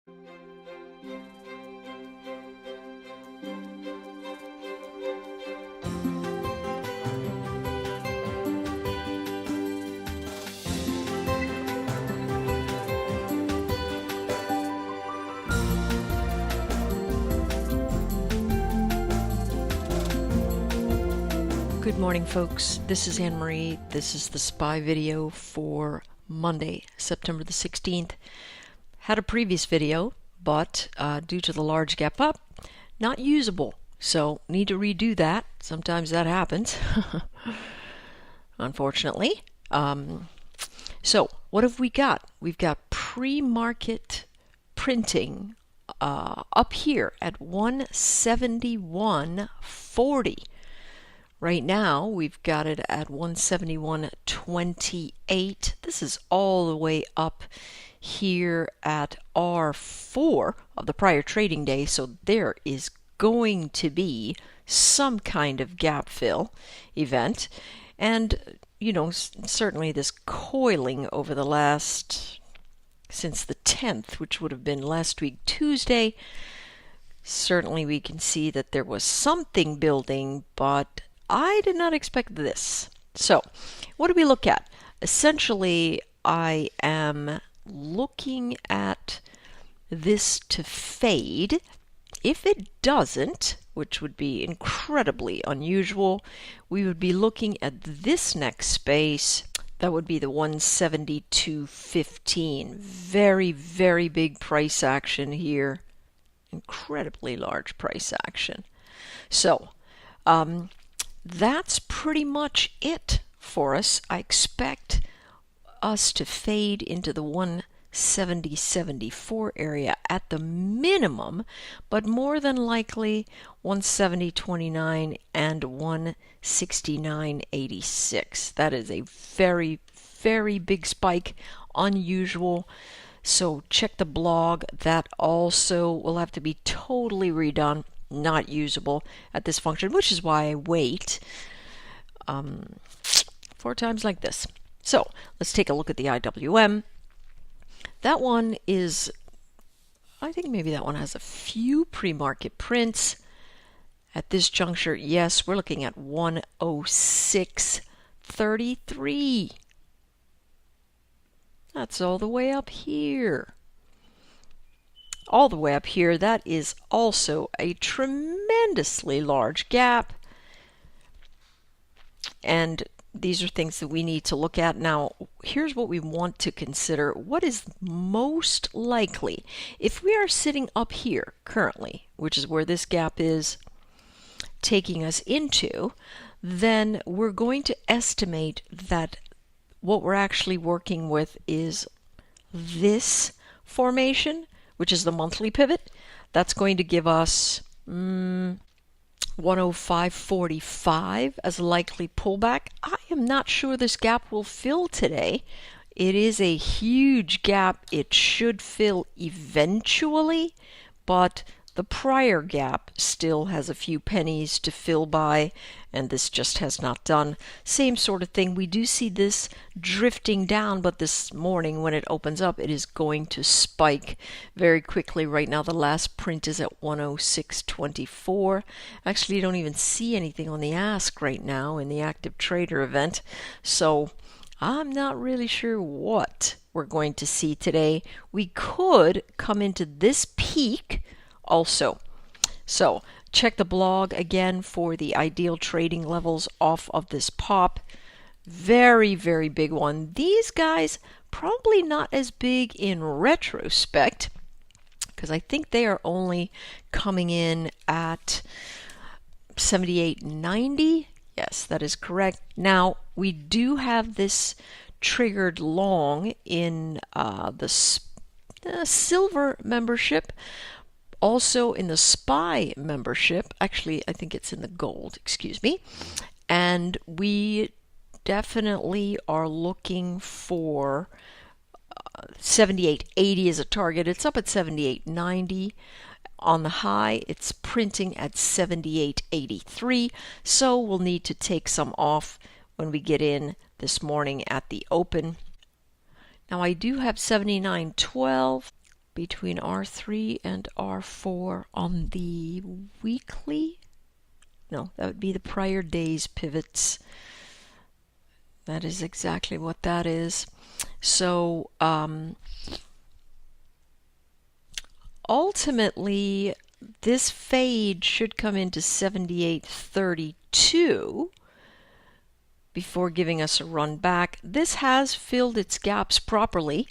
Good morning, folks. This is Anne-Marie. This is the SPY video for Monday, September the 16th. Had a previous video, but due to the large gap up, not usable. So need to redo that. Sometimes that happens, unfortunately. So what have we got? We've got pre-market printing up here at 171.40. Right now, we've got it at 171.28. This is all the way up here at R4 of the prior trading day, so there is going to be some kind of gap fill event. And, you know, certainly this coiling over the last, since the 10th, which would have been last week Tuesday, certainly we can see that there was something building, but I did not expect this. So, what do we look at? Essentially, I am looking at this to fade. If it doesn't, which would be incredibly unusual, we would be looking at this next space. That would be the 172.15. Very, very big price action here. Incredibly large price action. So, that's pretty much it for us. I expect us to fade into the 170.74 area at the minimum, but more than likely 170.29 and 169.86. That is a very, very big spike, unusual. So check the blog. That also will have to be totally redone. Not usable at this function, which is why I wait 4 times like this. So let's take a look at the IWM. That one is, I think maybe that one has a few pre-market prints. At this juncture, yes, we're looking at 106.33. That's all the way up here. All the way up here, that is also a tremendously large gap. And these are things that we need to look at. Now, here's what we want to consider. What is most likely? If we are sitting up here currently, which is where this gap is taking us into, then we're going to estimate that what we're actually working with is this formation, which is the monthly pivot. That's going to give us 105.45 as a likely pullback. I am not sure this gap will fill today. It is a huge gap. It should fill eventually, but the prior gap still has a few pennies to fill by, and this just has not done. Same sort of thing. We do see this drifting down, but this morning when it opens up, it is going to spike very quickly. Right now, the last print is at 106.24. Actually, you don't even see anything on the ask right now in the active trader event, so I'm not really sure what we're going to see today. We could come into this peak also. So check the blog again for the ideal trading levels off of this pop. Very, very big one. These guys probably not as big in retrospect, because I think they are only coming in at 78.90. Yes, that is correct. Now, we do have this triggered long in the silver membership. Also in the SPY membership, actually I think it's in the gold, excuse me, and we definitely are looking for 78.80 as a target. It's up at 78.90. On the high, it's printing at 78.83, so we'll need to take some off when we get in this morning at the open. Now I do have 79.12. between R3 and R4 on the weekly. No, that would be the prior day's pivots. That is exactly what that is. So ultimately, this fade should come into 78.32 before giving us a run back. This has filled its gaps properly,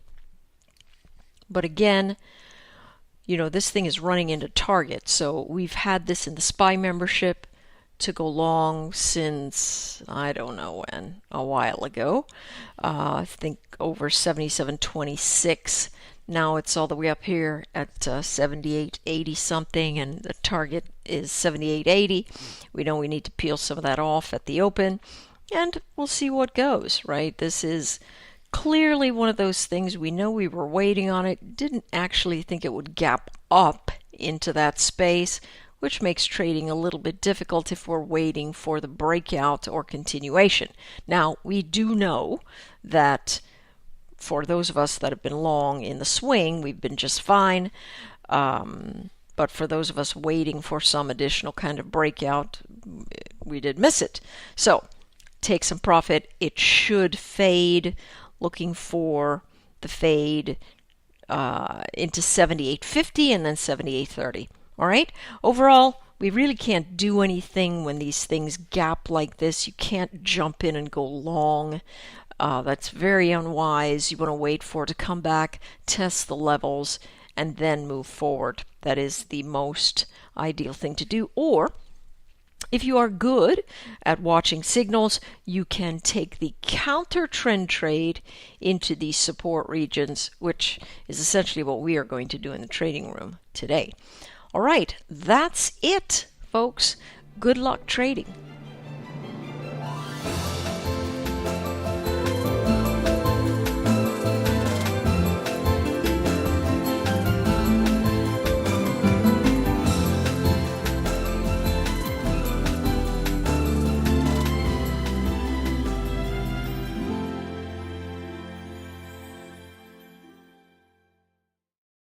but again, you know, this thing is running into target. So we've had this in the SPY membership to go long since, I don't know when, a while ago. I think over 77.26. Now it's all the way up here at 78.80 something, and the target is 78.80. We know we need to peel some of that off at the open, and we'll see what goes, right? This is clearly one of those things we know we were waiting on it, didn't actually think it would gap up into that space, which makes trading a little bit difficult if we're waiting for the breakout or continuation. Now, we do know that for those of us that have been long in the swing, we've been just fine. But for those of us waiting for some additional kind of breakout, we did miss it. So, take some profit. It should fade. Looking for the fade into 78.50 and then 78.30. All right. Overall, we really can't do anything when these things gap like this. You can't jump in and go long. That's very unwise. You want to wait for it to come back, test the levels, and then move forward. That is the most ideal thing to do. Or if you are good at watching signals, you can take the counter trend trade into these support regions, which is essentially what we are going to do in the trading room today. All right, that's it, folks. Good luck trading.